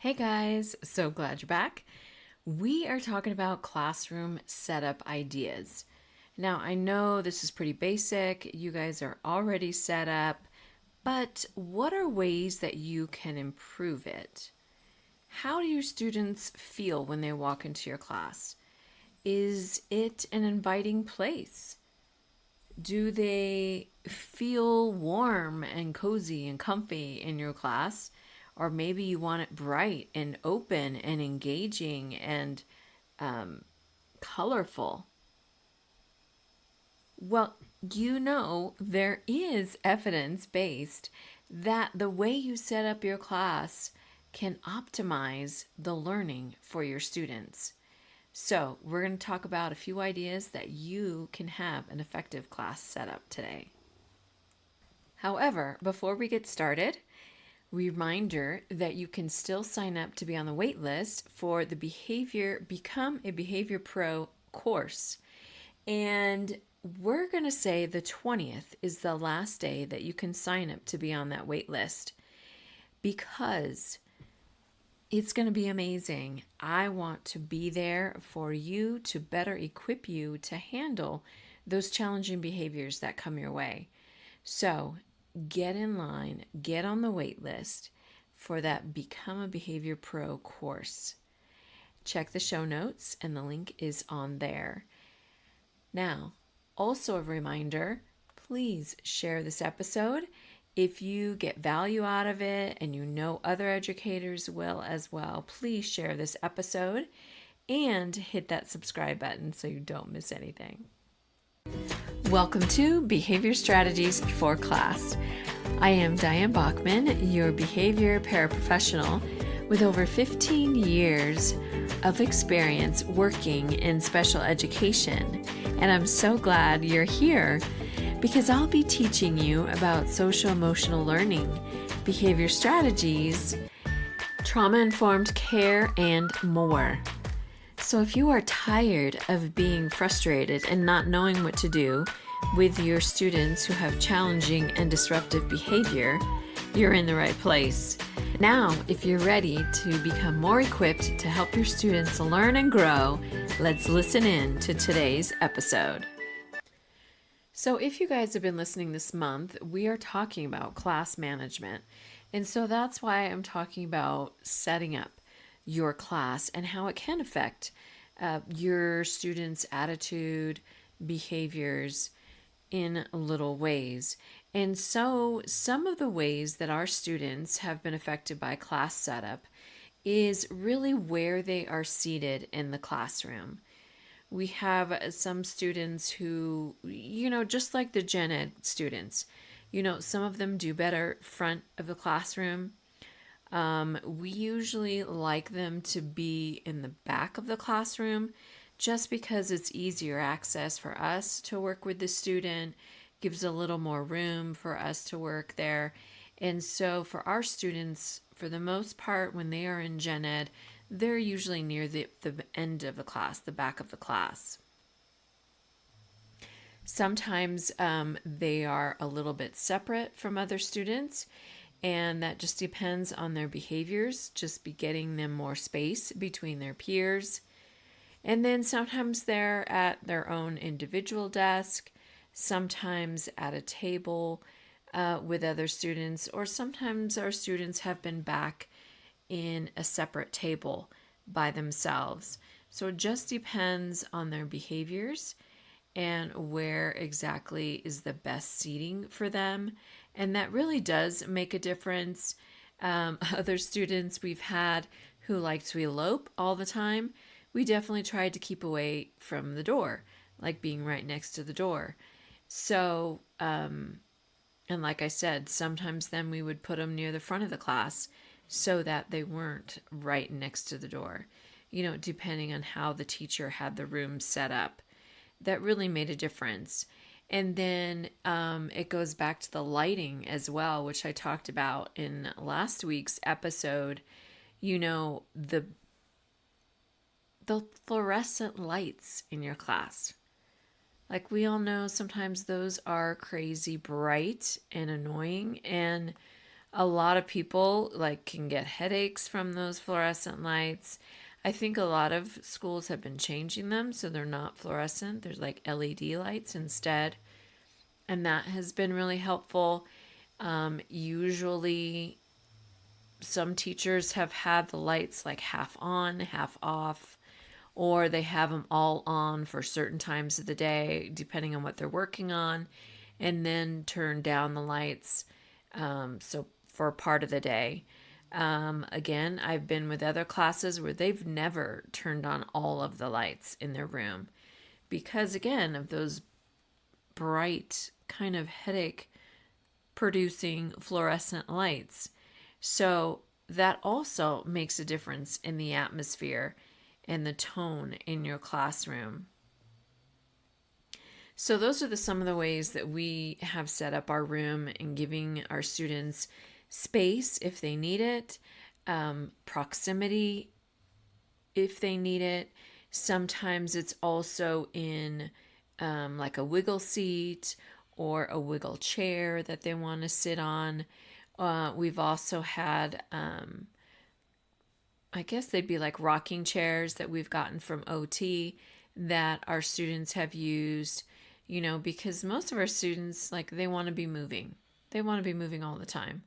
Hey guys, so glad you're back. We are talking about classroom setup ideas. Now, I know this is pretty basic. You guys are already set up, but what are ways that you can improve it? How do your students feel when they walk into your class? Is it an inviting place? Do they feel warm and cozy and comfy in your class? Or maybe you want it bright and open and engaging and colorful. Well, there is evidence based that the way you set up your class can optimize the learning for your students. So, we're going to talk about a few ideas that you can have an effective class setup today. However, before we get started, reminder that you can still sign up to be on the wait list for the Become a Behavior Pro course. And we're going to say the 20th is the last day that you can sign up to be on that wait list because it's going to be amazing. I want to be there for you to better equip you to handle those challenging behaviors that come your way. So get in line, get on the wait list for that Become a Behavior Pro course. Check the show notes and the link is on there. Now, also a reminder, please share this episode. If you get value out of it and you know other educators will as well, please share this episode and hit that subscribe button so you don't miss anything. Welcome to Behavior Strategies for Class. I am Diane Bachman, your behavior paraprofessional with over 15 years of experience working in special education. And I'm so glad you're here because I'll be teaching you about social emotional learning, behavior strategies, trauma-informed care, and more. So if you are tired of being frustrated and not knowing what to do with your students who have challenging and disruptive behavior, you're in the right place. Now, if you're ready to become more equipped to help your students learn and grow, let's listen in to today's episode. So if you guys have been listening this month, we are talking about class management. And so that's why I'm talking about setting up your class and how it can affect your students' attitude, behaviors in little ways. And so some of the ways that our students have been affected by class setup is really where they are seated in the classroom. We have some students who, just like the gen ed students, some of them do better front of the classroom. We usually like them to be in the back of the classroom just because it's easier access for us to work with the student, gives a little more room for us to work there. And so for our students, for the most part, when they are in gen ed, they're usually near the end of the class, the back of the class. Sometimes they are a little bit separate from other students, and that just depends on their behaviors, just be getting them more space between their peers. And then sometimes they're at their own individual desk, sometimes at a table with other students, or sometimes our students have been back in a separate table by themselves. So it just depends on their behaviors and where exactly is the best seating for them. And that really does make a difference. Other students we've had who like to elope all the time, we definitely tried to keep away from the door, like being right next to the door. So, and like I said, sometimes then we would put them near the front of the class so that they weren't right next to the door, depending on how the teacher had the room set up. That really made a difference. And then it goes back to the lighting as well, which I talked about in last week's episode. The fluorescent lights in your class. Like we all know, sometimes those are crazy bright and annoying. And A lot of people like can get headaches from those fluorescent lights. I think a lot of schools have been changing them so they're not fluorescent. There's like LED lights instead. And that has been really helpful. Usually, some teachers have had the lights like half on, half off, or they have them all on for certain times of the day, depending on what they're working on, and then turn down the lights. So for part of the day. Again, I've been with other classes where they've never turned on all of the lights in their room because, again, of those bright, kind of headache producing fluorescent lights. So that also makes a difference in the atmosphere and the tone in your classroom. So those are some of the ways that we have set up our room and giving our students space if they need it, proximity if they need it. Sometimes it's also in like a wiggle seat or a wiggle chair that they want to sit on. We've also had, I guess they'd be like rocking chairs that we've gotten from OT that our students have used, because most of our students, like, they want to be moving. They want to be moving all the time.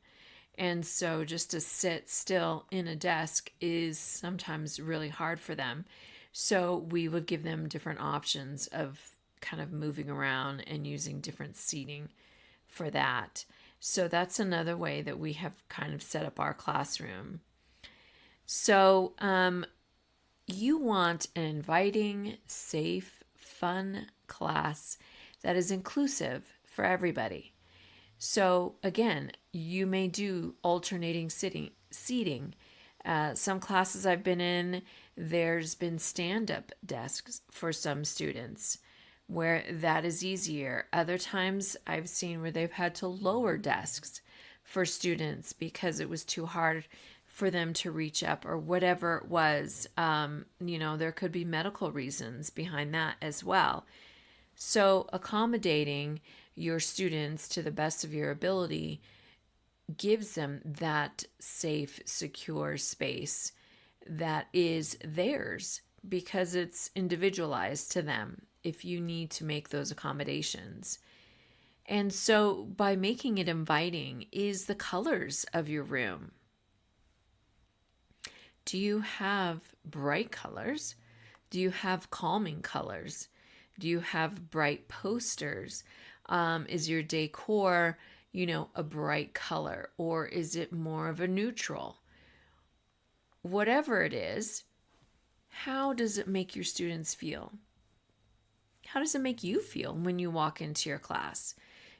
And so just to sit still in a desk is sometimes really hard for them. So we would give them different options of kind of moving around and using different seating for that. So that's another way that we have kind of set up our classroom. So you want an inviting, safe, fun class that is inclusive for everybody. So again, you may do alternating seating. Some classes I've been in, there's been stand-up desks for some students where that is easier. Other times I've seen where they've had to lower desks for students because it was too hard for them to reach up or whatever it was. There could be medical reasons behind that as well. So accommodating your students to the best of your ability gives them that safe, secure space that is theirs because it's individualized to them if you need to make those accommodations. And so by making it inviting is the colors of your room. Do you have bright colors? Do you have calming colors? Do you have bright posters? Is your decor, a bright color, or is it more of a neutral? Whatever it is, how does it make your students feel? How does it make you feel when you walk into your class?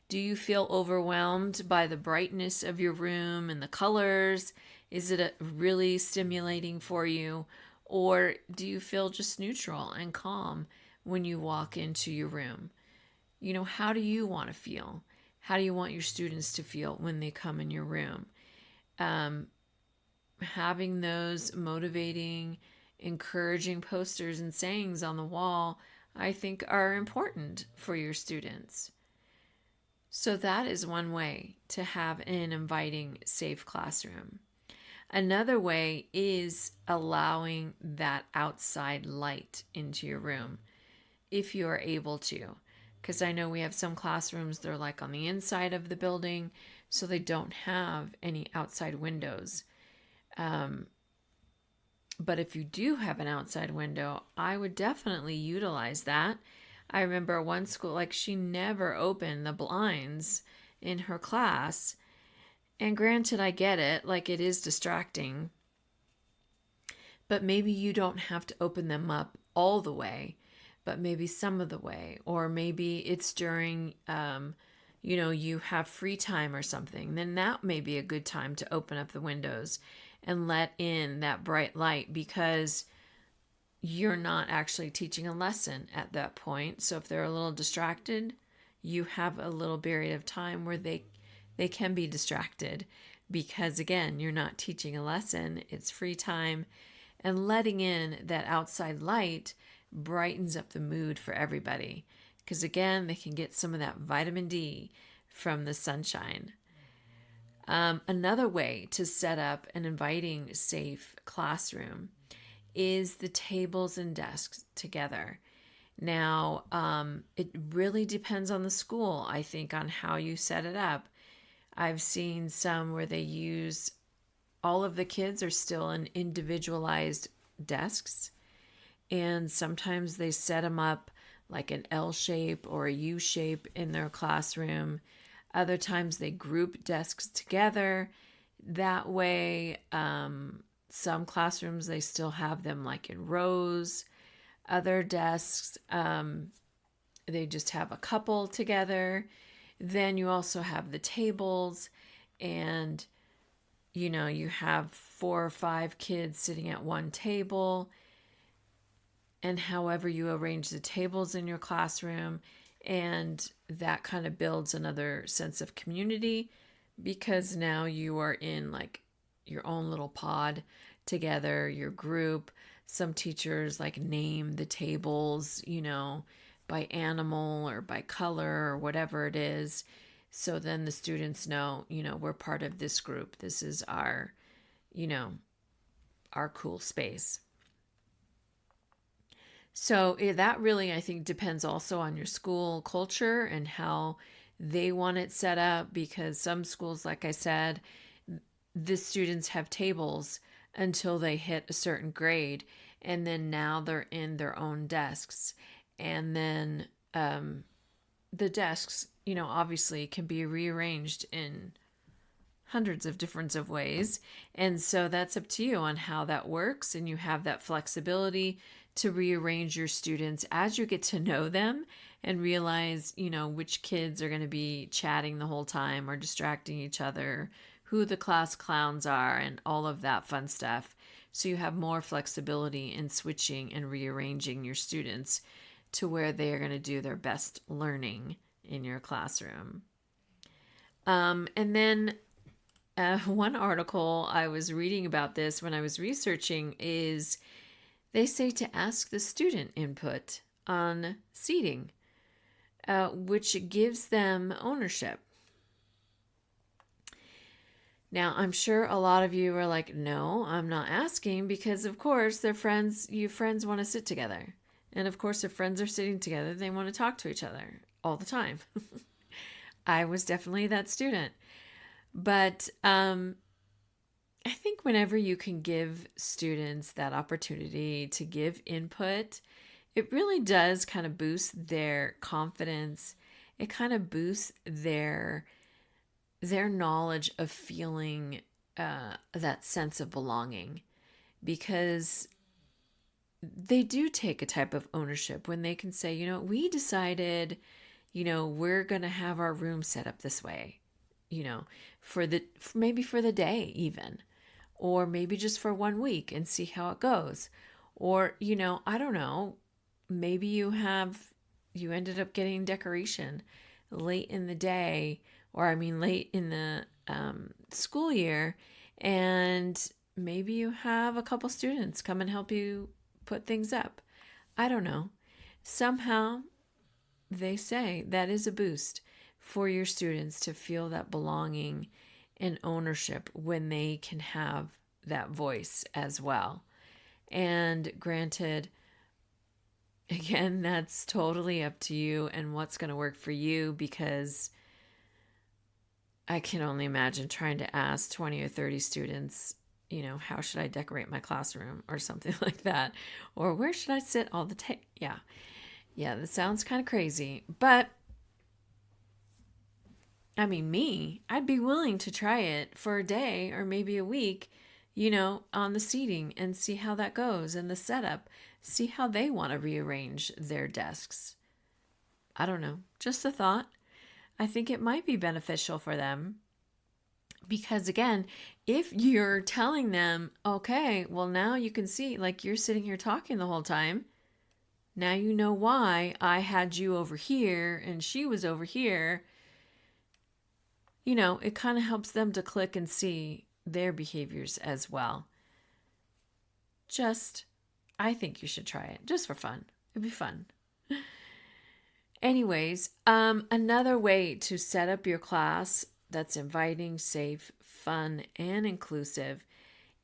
Do you feel overwhelmed by the brightness of your room and the colors? Is it really stimulating for you? Or do you feel just neutral and calm when you walk into your room? How do you want to feel? How do you want your students to feel when they come in your room? Having those motivating, encouraging posters and sayings on the wall, I think, are important for your students. So that is one way to have an inviting, safe classroom. Another way is allowing that outside light into your room if you are able to. Because I know we have some classrooms, they're like on the inside of the building, so they don't have any outside windows. But if you do have an outside window, I would definitely utilize that. I remember one school, like, she never opened the blinds in her class. And granted, I get it, like, it is distracting. But maybe you don't have to open them up all the way, but maybe some of the way. Or maybe it's during, you have free time or something. Then that may be a good time to open up the windows and let in that bright light, because you're not actually teaching a lesson at that point. So if they're a little distracted, you have a little period of time where they can be distracted, because again, you're not teaching a lesson, it's free time. And letting in that outside light brightens up the mood for everybody, because again, they can get some of that vitamin D from the sunshine. Another way to set up an inviting, safe classroom is the tables and desks together. Now, it really depends on the school, I think, on how you set it up. I've seen some where they use all of the kids are still in individualized desks, and sometimes they set them up like an L shape or a U shape in their classroom. Other times they group desks together. That way, some classrooms they still have them like in rows. Other desks, they just have a couple together. Then you also have the tables, and you have 4 or 5 kids sitting at one table. And however you arrange the tables in your classroom, and that kind of builds another sense of community, because now you are in like your own little pod together, your group. Some teachers like name the tables, by animal or by color or whatever it is. So then the students know, we're part of this group. This is our cool space. So that really, I think, depends also on your school culture and how they want it set up, because some schools, like I said, the students have tables until they hit a certain grade, and then now they're in their own desks. And then the desks, obviously can be rearranged in hundreds of different of ways. And so that's up to you on how that works, and you have that flexibility to rearrange your students as you get to know them and realize, which kids are going to be chatting the whole time or distracting each other, who the class clowns are, and all of that fun stuff. So you have more flexibility in switching and rearranging your students to where they are going to do their best learning in your classroom. And then one article I was reading about this when I was researching is they say to ask the student input on seating, which gives them ownership. Now, I'm sure a lot of you are like, no, I'm not asking, because of course their friends, you friends want to sit together. And of course, if friends are sitting together, they want to talk to each other all the time. I was definitely that student. But I think whenever you can give students that opportunity to give input, it really does kind of boost their confidence. It kind of boosts their knowledge of feeling that sense of belonging, because they do take a type of ownership when they can say, we decided, we're going to have our room set up this way, maybe for the day even, or maybe just for 1 week and see how it goes. Or, I don't know, maybe you ended up getting decoration late in the day, or late in the school year, and maybe you have a couple students come and help you put things up. I don't know. Somehow they say that is a boost for your students to feel that belonging and ownership when they can have that voice as well. And granted, again, that's totally up to you and what's going to work for you, because I can only imagine trying to ask 20 or 30 students, how should I decorate my classroom or something like that? Or where should I sit all the time? Yeah, that sounds kind of crazy. But, I'd be willing to try it for a day or maybe a week, on the seating, and see how that goes, and the setup. See how they want to rearrange their desks. I don't know, just a thought. I think it might be beneficial for them, because again, if you're telling them, okay, well, now you can see, like, you're sitting here talking the whole time. Now you know why I had you over here and she was over here. It kind of helps them to click and see their behaviors as well. I think you should try it just for fun. It'd be fun. Anyways, another way to set up your class that's inviting, safe, fun, and inclusive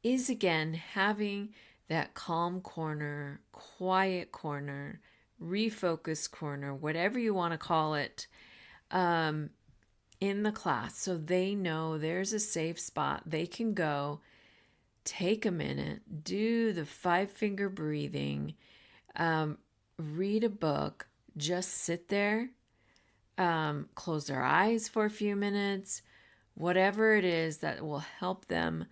is again having that calm corner, quiet corner, refocus corner, whatever you want to call it, in the class. So they know there's a safe spot. They can go, take a minute, do the 5-finger breathing, read a book, just sit there, close their eyes for a few minutes, whatever it is that will help them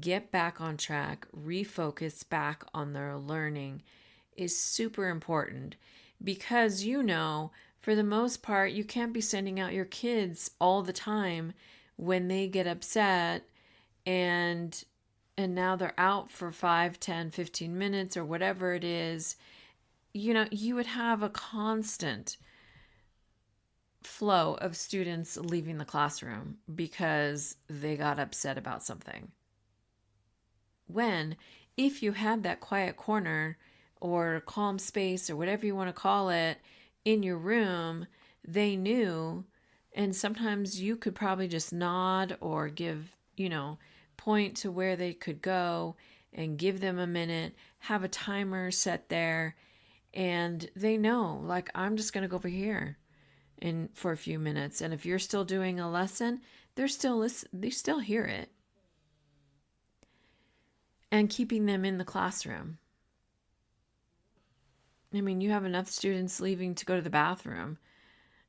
get back on track, refocus back on their learning is super important because for the most part, you can't be sending out your kids all the time when they get upset and now they're out for 5, 10, 15 minutes or whatever it is. You would have a constant flow of students leaving the classroom because they got upset about something. When, if you had that quiet corner or calm space or whatever you want to call it in your room, they knew, and sometimes you could probably just nod or give, point to where they could go and give them a minute, have a timer set there, and they know, like, I'm just going to go over here and for a few minutes. And if you're still doing a lesson, they still hear it. And keeping them in the classroom. I mean, you have enough students leaving to go to the bathroom,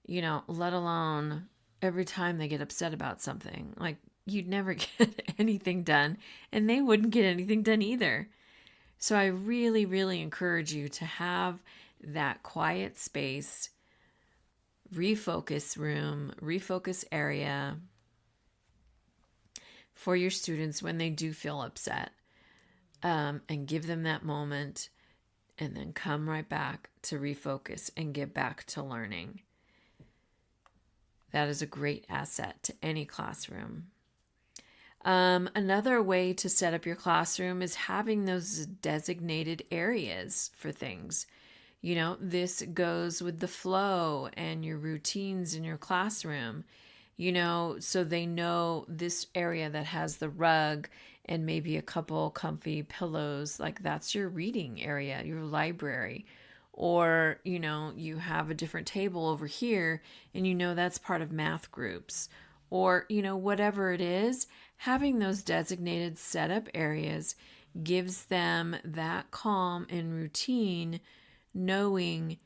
let alone every time they get upset about something. Like, you'd never get anything done, and they wouldn't get anything done either. So I really, really encourage you to have that quiet space, refocus room, refocus area for your students when they do feel upset. And give them that moment and then come right back to refocus and get back to learning. That is a great asset to any classroom. Another way to set up your classroom is having those designated areas for things. This goes with the flow and your routines in your classroom, so they know this area that has the rug and maybe a couple comfy pillows, like that's your reading area, your library. Or, you have a different table over here and that's part of math groups. Or, whatever it is, having those designated setup areas gives them that calm and routine, knowing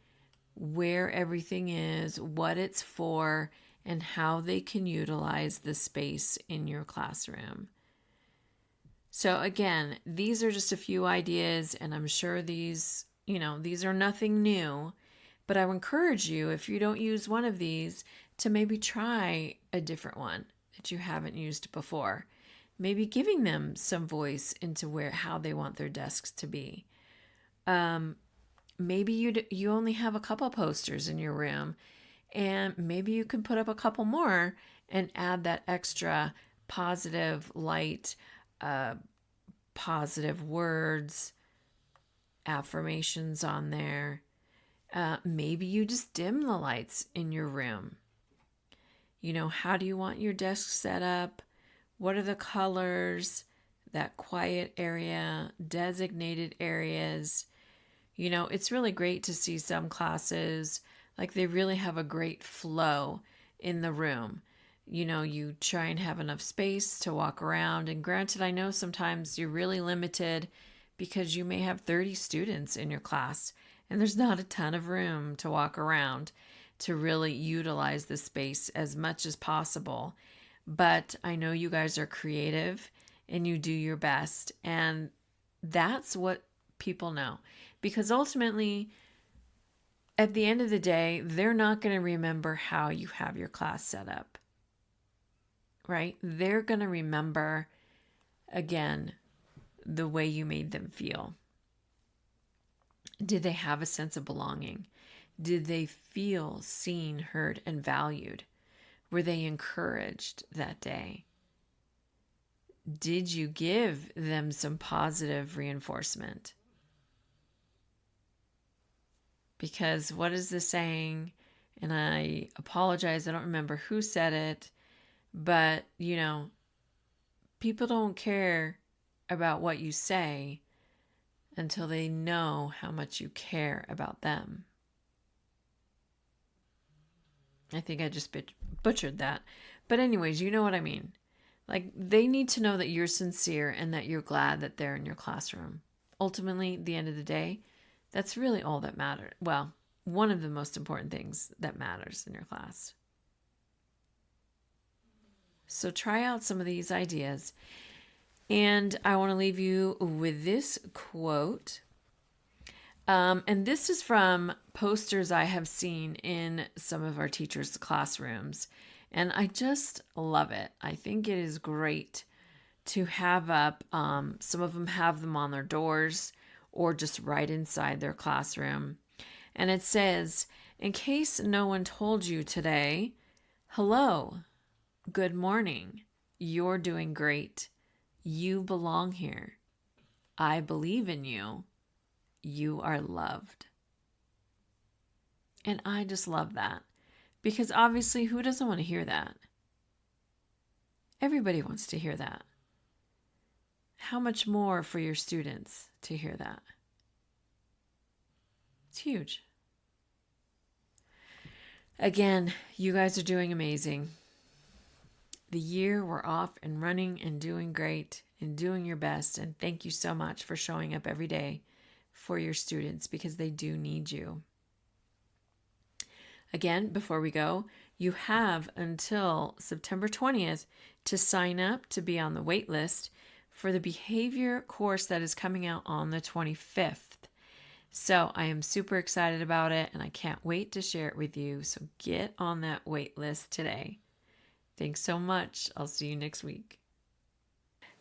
where everything is, what it's for, and how they can utilize the space in your classroom. So again, these are just a few ideas, and I'm sure these are nothing new, but I would encourage you, if you don't use one of these, to maybe try a different one that you haven't used before. Maybe giving them some voice into how they want their desks to be. Maybe you only have a couple posters in your room, and maybe you can put up a couple more and add that extra positive light, positive words, affirmations on there. Maybe you just dim the lights in your room. How do you want your desk set up? What are the colors? That quiet area, designated areas. It's really great to see some classes, like they really have a great flow in the room. You try and have enough space to walk around. And granted, I know sometimes you're really limited because you may have 30 students in your class and there's not a ton of room to walk around to really utilize the space as much as possible. But I know you guys are creative and you do your best. And that's what people know. Because ultimately, at the end of the day, they're not going to remember how you have your class set up. Right? They're going to remember, again, the way you made them feel. Did they have a sense of belonging? Did they feel seen, heard, and valued? Were they encouraged that day? Did you give them some positive reinforcement? Because what is the saying? And I apologize, I don't remember who said it, But, people don't care about what you say until they know how much you care about them. I think I just butchered that. But anyways, you know what I mean. Like, they need to know that you're sincere and that you're glad that they're in your classroom. Ultimately, at the end of the day, that's really all that matters. Well, one of the most important things that matters in your class. So try out some of these ideas. And I want to leave you with this quote. And this is from posters I have seen in some of our teachers' classrooms. And I just love it. I think it is great to have up. Some of them have them on their doors or just right inside their classroom. And it says, in case no one told you today, hello, good morning, you're doing great. You belong here. I believe in you. You are loved. And I just love that. Because obviously, who doesn't want to hear that? Everybody wants to hear that. How much more for your students to hear that? It's huge. Again, you guys are doing amazing. The year we're off and running and doing great and doing your best. And thank you so much for showing up every day for your students because they do need you. Again, before we go, you have until September 20th to sign up to be on the wait list for the behavior course that is coming out on the 25th. So I am super excited about it and I can't wait to share it with you. So get on that wait list today. Thanks so much. I'll see you next week.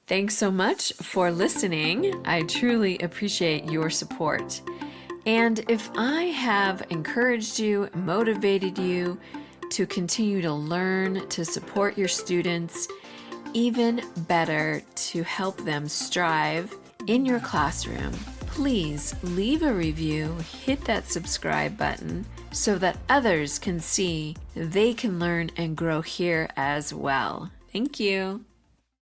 Thanks so much for listening. I truly appreciate your support. And if I have encouraged you, motivated you to continue to learn, to support your students, even better, to help them strive in your classroom, please leave a review, hit that subscribe button so that others can see they can learn and grow here as well. Thank you.